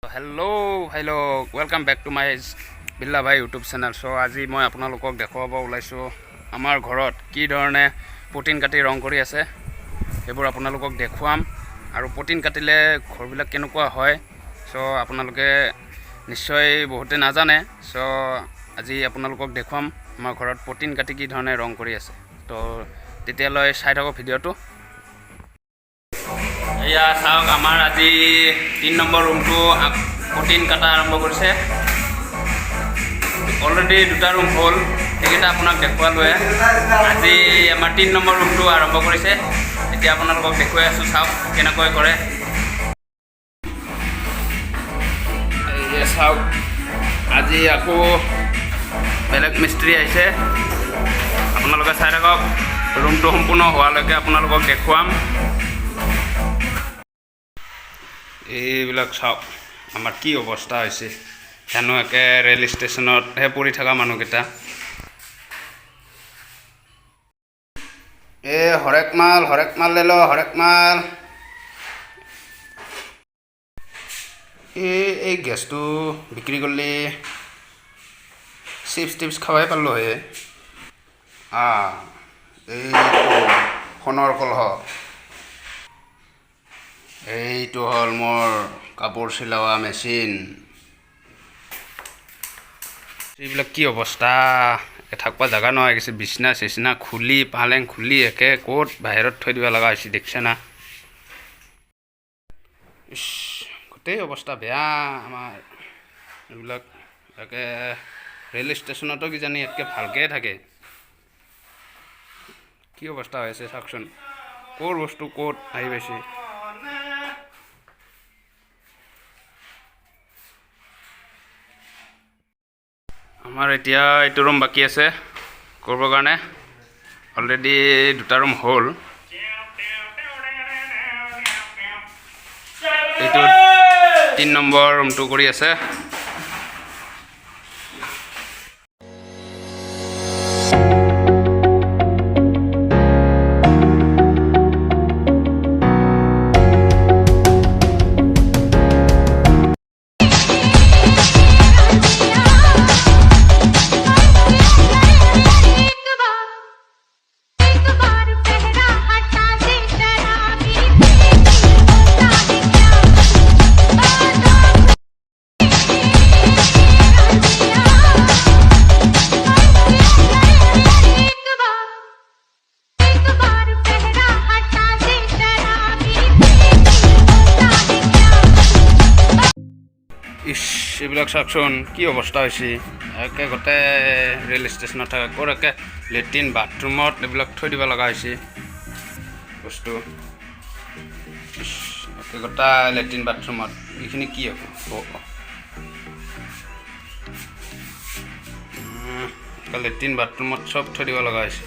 Hello, welcome back to my Billaaa Vai YouTube channel. So আজি মই আপোনালোকক দেখুৱাব ওলাইছো আমাৰ ঘৰত কি ধৰণে পটিন কাটি ৰং কৰি আছে এবোৰ আপোনালোকক দেখুৱাম আৰু পটিন কাটিলে ঘৰবিলাক কেনেকুৱা হয় সো আপোনালোকে নিশ্চয় বহুতে নাজানে সো আজি আপোনালোকক দেখুৱাম আমাৰ ঘৰত পটিন কাটি কি ধৰণে ৰং কৰি আছে তো তেতিয়ালৈ চাই থাকক ভিডিওটো এয়া চাওক আমাৰ আজি 3 নম্বৰ ৰুমটো পটিন কাটা আৰম্ভ কৰিছে অলৰেডি দুটা ৰুম হ'ল এইকেইটা আপোনাক দেখুৱালোৱে আজি আমাৰ 3 নম্বৰ ৰুমটো আৰম্ভ কৰিছে এতিয়া আপোনালোকক দেখুৱাই আছোঁ চাওক কেনেকৈ কৰে এই চাওক আজি আকৌ বেলেগ মিস্ত্ৰী আহিছে আপোনালোকে চাই থাকক ৰুমটো সম্পূৰ্ণ হোৱালৈকে আপোনালোকক দেখুৱাম এইবিলাক চাওক আমাৰ কি অৱস্থা হৈছে জানো একে ৰেল ষ্টেচনত হে পৰি থকা মানুহকেইটা হৰেক মাল লৈ ল হৰেক মাল এই গেছটো বিক্ৰী কৰিলে চিপছ খাবাই পাৰলো হে এইটো সোণৰ কলহ এইটো হ'ল মোৰ কাপোৰ চিলোৱা মেচিন এইবিলাক কি অৱস্থা থাকবা জাগা নহয় গৈছে বিছনা চিছনা খুলি পালেং খুলি একে ক'ত বাহিৰত থৈ দিব লগা হৈছে দেখিছে না গোটেই অৱস্থা বেয়া আমাৰ এইবিলাক একে ৰেল ষ্টেচনতো কিজানি ইয়াতকৈ ভালকৈ থাকে কি অৱস্থা হৈছে চাওকচোন ক'ৰ বস্তু ক'ত আহি পাইছে আমাৰ এতিয়া এইটো ৰুম বাকী আছে কৰিবৰ কাৰণে অলৰেডি দুটা ৰুম হ'ল এইটো 3 নম্বৰ ৰুমটো কৰি আছে এইবিলাক চাওকচোন কি অৱস্থা হৈছে একে গোটেই ৰেল ষ্টেচনত থাকে ক'ৰ একে লেট্ৰিন বাথৰুমত এইবিলাক থৈ দিব লগা হৈছে বস্তু একে গোটেই লেট্ৰিন বাথৰুমত এইখিনি কি হ'ব লেট্ৰিন বাথৰুমত চব থৈ দিব লগা হৈছে